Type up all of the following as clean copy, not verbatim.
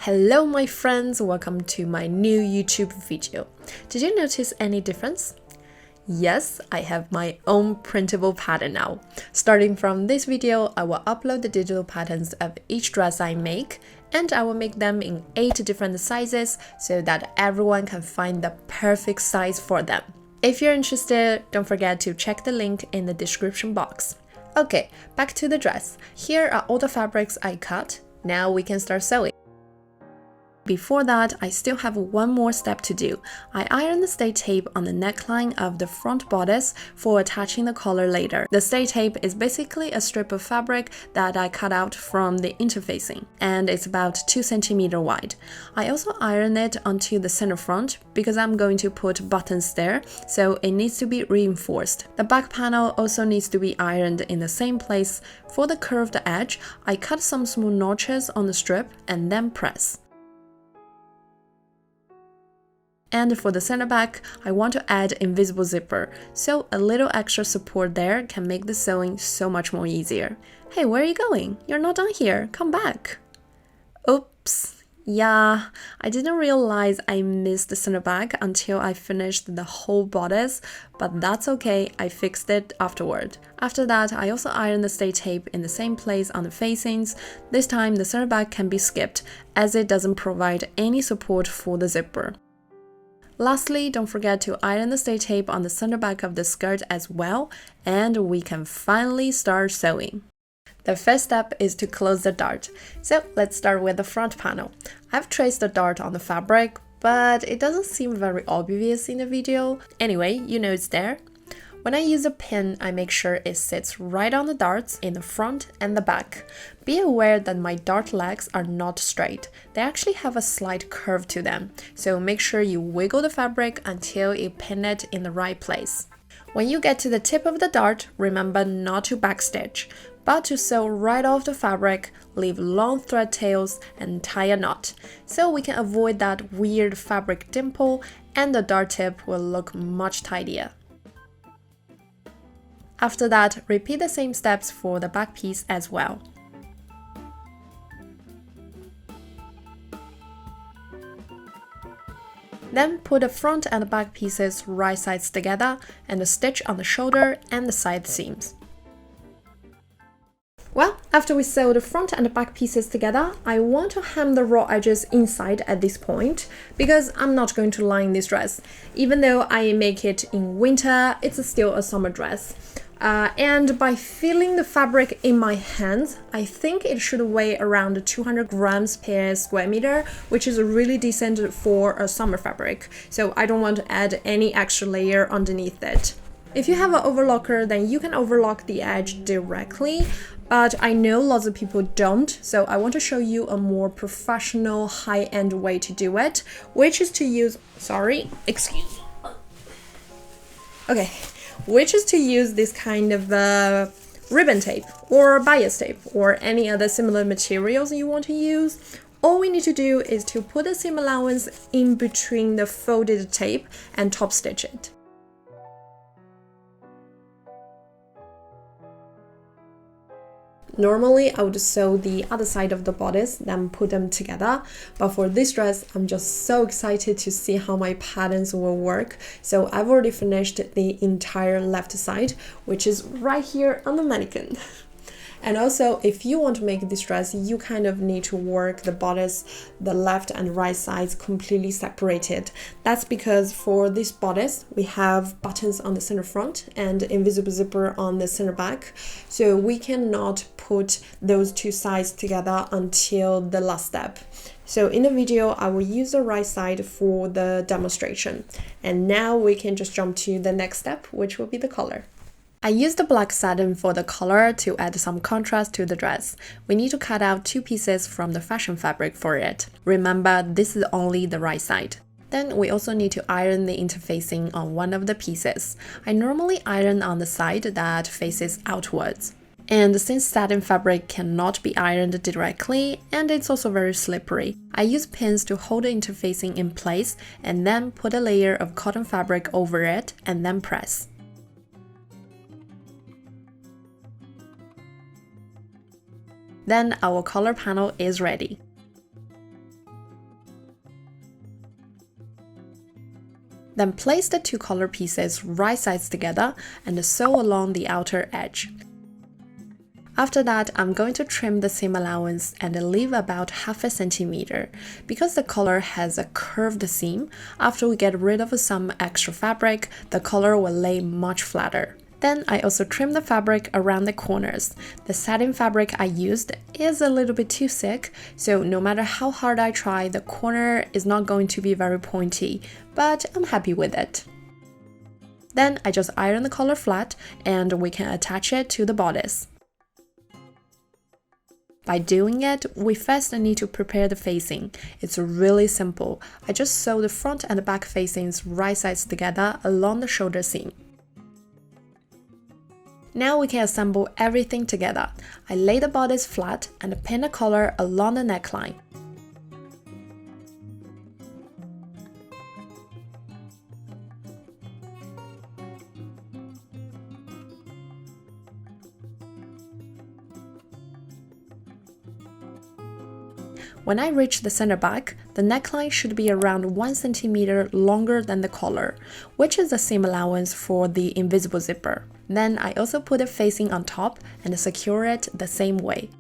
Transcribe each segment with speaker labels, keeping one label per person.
Speaker 1: Hello my friends, welcome to my new YouTube video. Did you notice any difference? Yes, I have my own printable pattern now. Starting from this video, I will upload the digital patterns of each dress I make, and I will make them in 8 different sizes so that everyone can find the perfect size for them. If you're interested, don't forget to check the link in the description box. Okay, back to the dress. Here are all the fabrics I cut. Now we can start sewing. Before that, I still have one more step to do. I iron the stay tape on the neckline of the front bodice for attaching the collar later. The stay tape is basically a strip of fabric that I cut out from the interfacing, and it's about 2 cm wide. I also iron it onto the center front because I'm going to put buttons there, so it needs to be reinforced. The back panel also needs to be ironed in the same place. For the curved edge, I cut some small notches on the strip and then press. And for the center back, I want to add invisible zipper, so a little extra support there can make the sewing so much more easier. Hey, where are you going? You're not done here, come back. Oops, yeah, I didn't realize I missed the center back until I finished the whole bodice, but that's okay, I fixed it afterward. After that, I also ironed the stay tape in the same place on the facings. This time the center back can be skipped as it doesn't provide any support for the zipper. Lastly, don't forget to iron the stay tape on the center back of the skirt as well, and we can finally start sewing. The first step is to close the dart. So let's start with the front panel. I've traced the dart on the fabric, but it doesn't seem very obvious in the video. Anyway, you know it's there. When I use a pin, I make sure it sits right on the darts in the front and the back. Be aware that my dart legs are not straight. They actually have a slight curve to them, so make sure you wiggle the fabric until you pin it in the right place. When you get to the tip of the dart, remember not to backstitch, but to sew right off the fabric, leave long thread tails and tie a knot, so we can avoid that weird fabric dimple and the dart tip will look much tidier. After that, repeat the same steps for the back piece as well. Then put the front and the back pieces right sides together and stitch on the shoulder and the side seams. Well, after we sew the front and the back pieces together, I want to hem the raw edges inside at this point because I'm not going to line this dress. Even though I make it in winter, it's still a summer dress. And by feeling the fabric in my hands, I think it should weigh around 200 grams per square meter, which is really decent for a summer fabric. So I don't want to add any extra layer underneath it. If you have an overlocker, then you can overlock the edge directly, but I know lots of people don't, so I want to show you a more professional, high-end way to do it, which is to use, which is to use this kind of ribbon tape or bias tape or any other similar materials you want to use. All we need to do is to put a seam allowance in between the folded tape and top stitch it. Normally, I would sew the other side of the bodice, then put them together. But for this dress, I'm just so excited to see how my patterns will work. So I've already finished the entire left side, which is right here on the mannequin. And also, if you want to make this dress, you kind of need to work the bodice, the left and right sides completely separated. That's because for this bodice, we have buttons on the center front and invisible zipper on the center back. So we cannot put those two sides together until the last step. So in the video, I will use the right side for the demonstration. And now we can just jump to the next step, which will be the collar. I used the black satin for the collar to add some contrast to the dress. We need to cut out 2 pieces from the fashion fabric for it. Remember, this is only the right side. Then we also need to iron the interfacing on one of the pieces. I normally iron on the side that faces outwards. And since satin fabric cannot be ironed directly, and it's also very slippery, I use pins to hold the interfacing in place and then put a layer of cotton fabric over it and then press. Then our collar panel is ready. Then place the two color pieces right sides together and sew along the outer edge. After that, I'm going to trim the seam allowance and leave about half a centimeter. Because the collar has a curved seam, after we get rid of some extra fabric, the collar will lay much flatter. Then I also trim the fabric around the corners. The satin fabric I used is a little bit too thick, so no matter how hard I try, the corner is not going to be very pointy, but I'm happy with it. Then I just iron the collar flat and we can attach it to the bodice. By doing it, we first need to prepare the facing. It's really simple. I just sew the front and the back facings right sides together along the shoulder seam. Now we can assemble everything together. I lay the bodice flat and pin the collar along the neckline. When I reach the center back, the neckline should be around 1 centimeter longer than the collar, which is the seam allowance for the invisible zipper. Then I also put a facing on top and secure it the same way.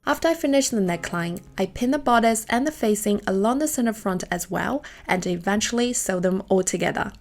Speaker 1: After I finish the neckline, I pin the bodice and the facing along the center front as well and eventually sew them all together.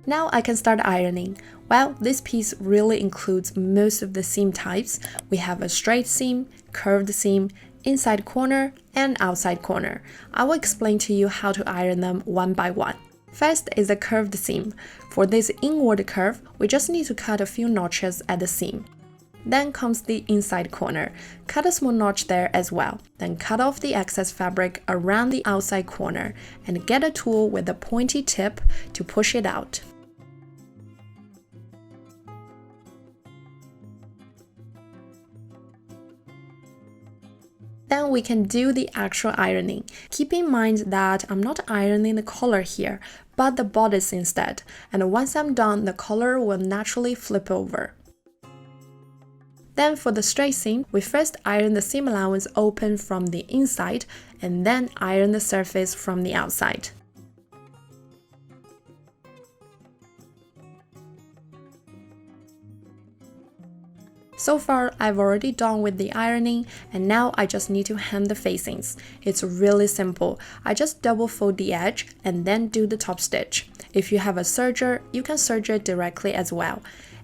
Speaker 1: Now I can start ironing. Well, this piece really includes most of the seam types. We have a straight seam, curved seam, inside corner, and outside corner. I will explain to you how to iron them one by one. First is a curved seam. For this inward curve, we just need to cut a few notches at the seam. Then comes the inside corner. Cut a small notch there as well. Then cut off the excess fabric around the outside corner and get a tool with a pointy tip to push it out. Then we can do the actual ironing. Keep in mind that I'm not ironing the collar here, but the bodice instead. And once I'm done, the collar will naturally flip over. Then for the straight seam, we first iron the seam allowance open from the inside and then iron the surface from the outside. So far, I've already done with the ironing and now I just need to hem the facings. It's really simple. I just double fold the edge and then do the top stitch. If you have a serger, you can serge it directly as well.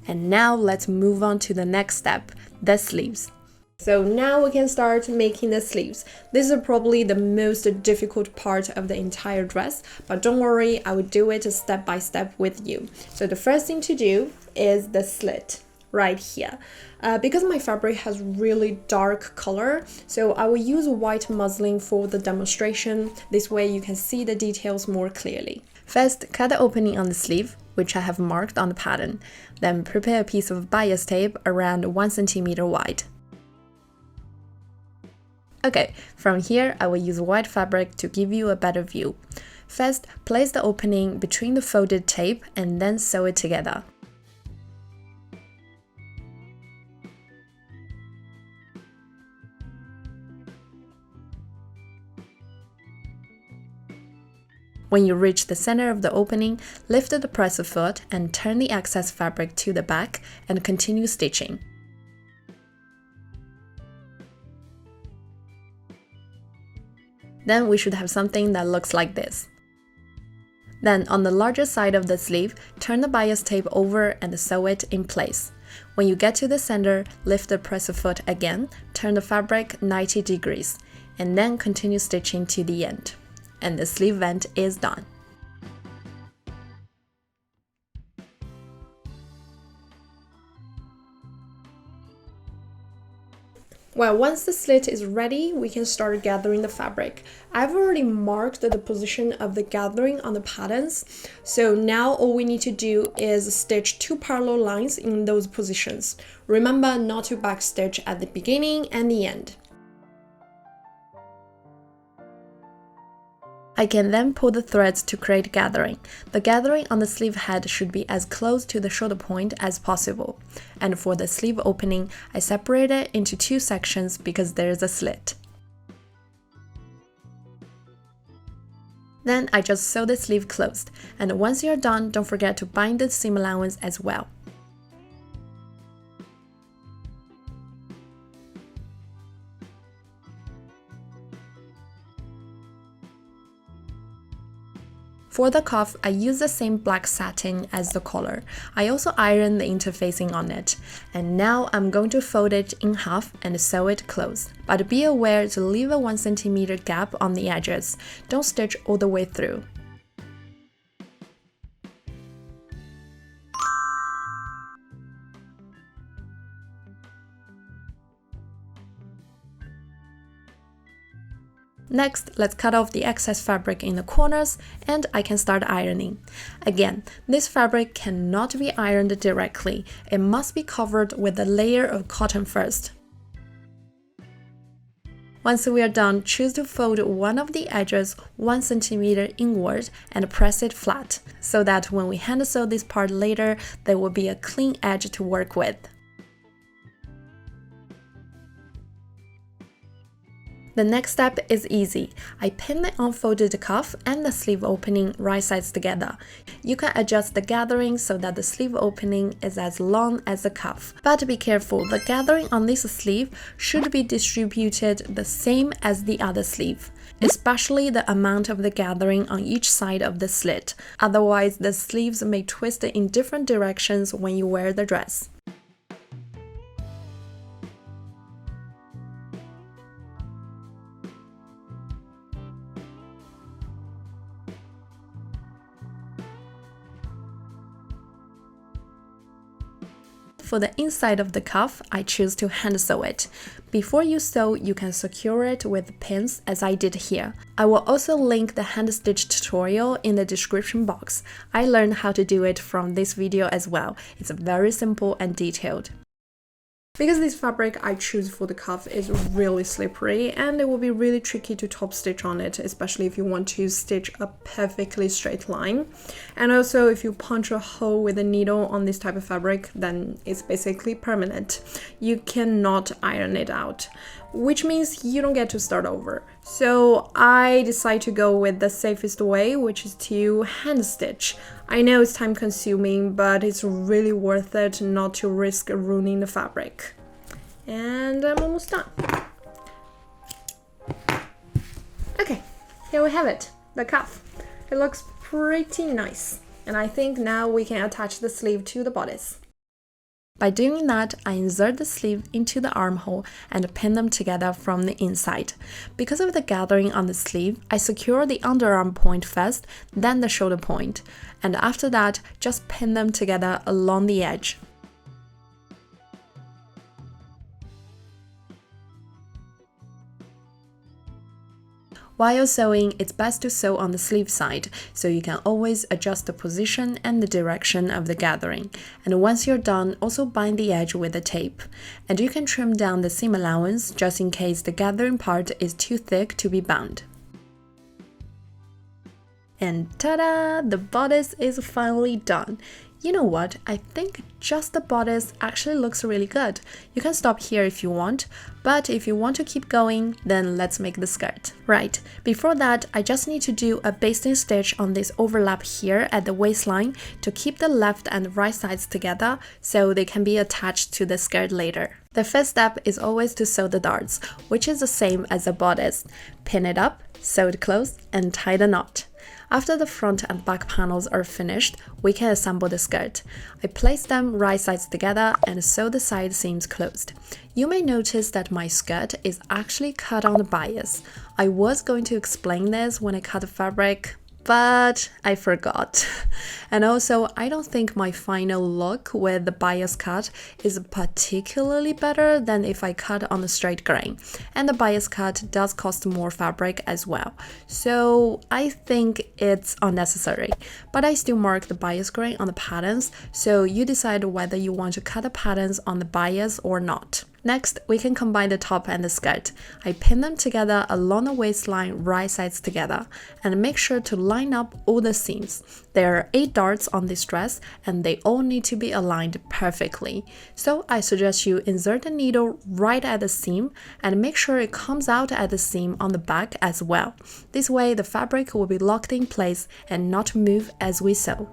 Speaker 1: And now let's move on to the next step, the sleeves. So now we can start making the sleeves. This is probably the most difficult part of the entire dress, but don't worry, I will do it step by step with you. So the first thing to do is the slit right here. Because my fabric has really dark color, so I will use white muslin for the demonstration. This way you can see the details more clearly. First, cut the opening on the sleeve, which I have marked on the pattern. Then prepare a piece of bias tape around 1 centimeter wide. Okay, from here I will use white fabric to give you a better view. First, place the opening between the folded tape and then sew it together. When you reach the center of the opening, lift the presser foot and turn the excess fabric to the back and continue stitching. Then we should have something that looks like this. Then on the larger side of the sleeve, turn the bias tape over and sew it in place. When you get to the center, lift the presser foot again, turn the fabric 90 degrees, and then continue stitching to the end. And the sleeve vent is done. Well, once the slit is ready, we can start gathering the fabric. I've already marked the position of the gathering on the patterns, so now all we need to do is stitch 2 parallel lines in those positions. Remember not to backstitch at the beginning and the end. I can then pull the threads to create gathering. The gathering on the sleeve head should be as close to the shoulder point as possible. And for the sleeve opening, I separate it into 2 sections because there is a slit. Then I just sew the sleeve closed, and once you're done, don't forget to bind the seam allowance as well. For the cuff, I use the same black satin as the collar. I also iron the interfacing on it. And now I'm going to fold it in half and sew it closed. But be aware to leave a 1 cm gap on the edges. Don't stitch all the way through. Next, let's cut off the excess fabric in the corners and I can start ironing. Again, this fabric cannot be ironed directly. It must be covered with a layer of cotton first. Once we are done, choose to fold one of the edges 1 cm inward and press it flat, so that when we hand sew this part later, there will be a clean edge to work with. The next step is easy. I pin the unfolded cuff and the sleeve opening right sides together. You can adjust the gathering so that the sleeve opening is as long as the cuff. But be careful, the gathering on this sleeve should be distributed the same as the other sleeve, especially the amount of the gathering on each side of the slit. Otherwise, the sleeves may twist in different directions when you wear the dress. For the inside of the cuff, I choose to hand sew it. Before you sew, you can secure it with pins as I did here. I will also link the hand stitch tutorial in the description box. I learned how to do it from this video as well. It's very simple and detailed. Because this fabric I choose for the cuff is really slippery and it will be really tricky to top stitch on it, especially if you want to stitch a perfectly straight line. And also if you punch a hole with a needle on this type of fabric, then it's basically permanent. You cannot iron it out, which means you don't get to start over. So I decide to go with the safest way, which is to hand stitch. I know it's time consuming, but it's really worth it not to risk ruining the fabric. And I'm almost done. Okay, here we have it, the cuff. It looks pretty nice. And I think now we can attach the sleeve to the bodice. By doing that, I insert the sleeve into the armhole and pin them together from the inside. Because of the gathering on the sleeve, I secure the underarm point first, then the shoulder point, and after that, just pin them together along the edge. While sewing, it's best to sew on the sleeve side, so you can always adjust the position and the direction of the gathering. And once you're done, also bind the edge with the tape. And you can trim down the seam allowance just in case the gathering part is too thick to be bound. And ta-da! The bodice is finally done. You know what? I think just the bodice actually looks really good. You can stop here if you want, but if you want to keep going, then let's make the skirt. Right, before that, I just need to do a basting stitch on this overlap here at the waistline to keep the left and right sides together so they can be attached to the skirt later. The first step is always to sew the darts, which is the same as the bodice. Pin it up, sew it close, and tie the knot. After the front and back panels are finished, we can assemble the skirt. I place them right sides together and sew the side seams closed. You may notice that my skirt is actually cut on the bias. I was going to explain this when I cut the fabric, but I forgot. And also, I don't think my final look with the bias cut is particularly better than if I cut on a straight grain. And the bias cut does cost more fabric as well. So I think it's unnecessary. But I still mark the bias grain on the patterns, so you decide whether you want to cut the patterns on the bias or not. Next, we can combine the top and the skirt. I pin them together along the waistline, right sides together, and make sure to line up all the seams. There are 8 darts on this dress, and they all need to be aligned perfectly. So I suggest you insert the needle right at the seam and make sure it comes out at the seam on the back as well. This way, the fabric will be locked in place and not move as we sew.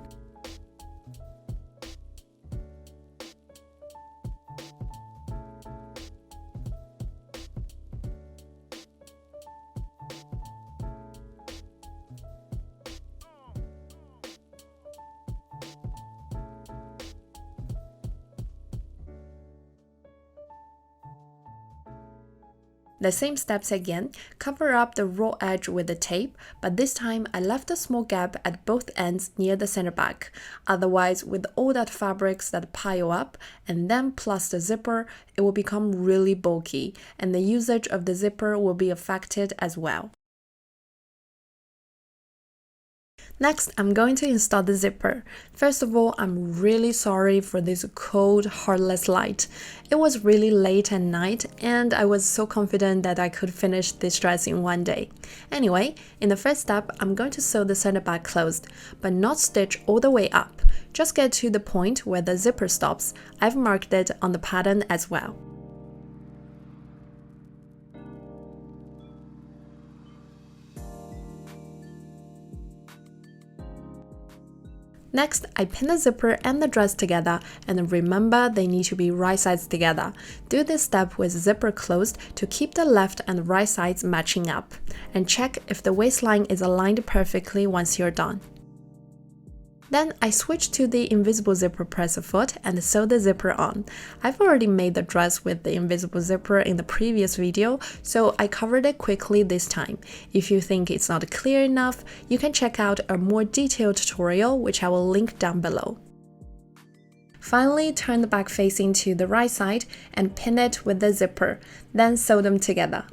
Speaker 1: The same steps again, cover up the raw edge with the tape, but this time I left a small gap at both ends near the center back. Otherwise, with all that fabrics that pile up, and then plus the zipper, it will become really bulky, and the usage of the zipper will be affected as well. Next, I'm going to install the zipper. First of all, I'm really sorry for this cold, heartless light. It was really late at night and I was so confident that I could finish this dress in one day. Anyway, in the first step, I'm going to sew the center back closed, but not stitch all the way up. Just get to the point where the zipper stops. I've marked it on the pattern as well. Next, I pin the zipper and the dress together, and remember they need to be right sides together. Do this step with zipper closed to keep the left and right sides matching up. And check if the waistline is aligned perfectly once you're done. Then I switch to the invisible zipper presser foot and sew the zipper on. I've already made the dress with the invisible zipper in the previous video, so I covered it quickly this time. If you think it's not clear enough, you can check out a more detailed tutorial, which I will link down below. Finally, turn the back facing to the right side and pin it with the zipper, then sew them together.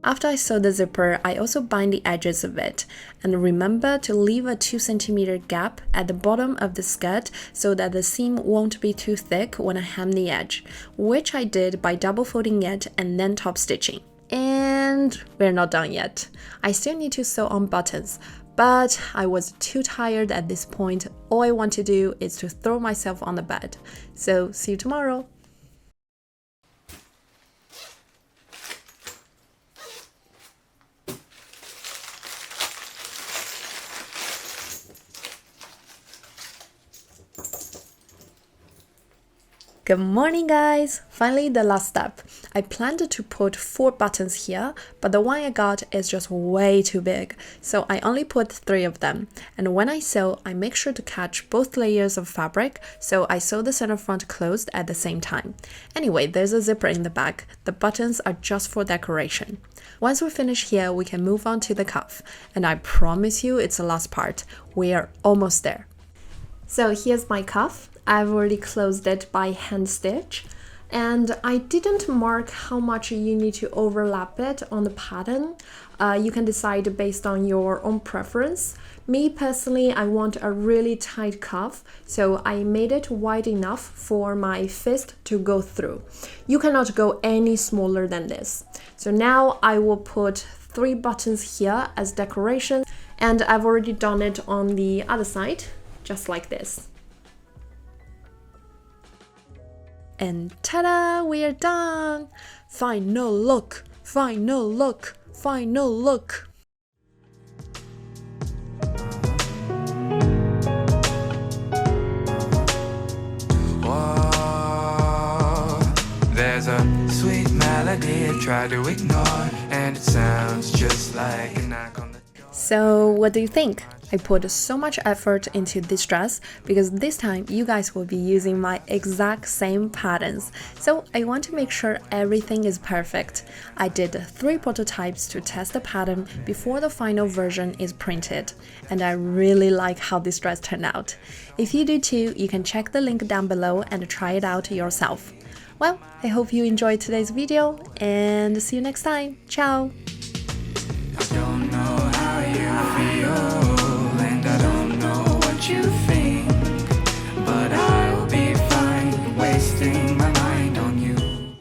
Speaker 1: After I sew the zipper, I also bind the edges of it. And remember to leave a 2 cm gap at the bottom of the skirt so that the seam won't be too thick when I hem the edge, which I did by double folding it and then top stitching. And we're not done yet. I still need to sew on buttons, but I was too tired at this point. All I want to do is to throw myself on the bed. So see you tomorrow. Good morning guys! Finally the last step. I planned to put 4 buttons here, but the one I got is just way too big, so I only put 3 of them. And when I sew, I make sure to catch both layers of fabric, so I sew the center front closed at the same time. Anyway, there's a zipper in the back. The buttons are just for decoration. Once we finish here, we can move on to the cuff. And I promise you it's the last part. We are almost there. So here's my cuff. I've already closed it by hand stitch, and I didn't mark how much you need to overlap it on the pattern. You can decide based on your own preference. Me personally, I want a really tight cuff, so I made it wide enough for my fist to go through. You cannot go any smaller than this. So now I will put 3 buttons here as decoration, and I've already done it on the other side, just like this. And ta-da! We are done! Final look! Final look! Final look!
Speaker 2: Whoa, there's a sweet melody I try to ignore, and it sounds just like a knock on the door.
Speaker 1: So, what do you think? I put so much effort into this dress because this time you guys will be using my exact same patterns, so I want to make sure everything is perfect. I did 3 prototypes to test the pattern before the final version is printed, and I really like how this dress turned out. If you do too, you can check the link down below and try it out yourself. Well, I hope you enjoyed today's video and see you next time. Ciao!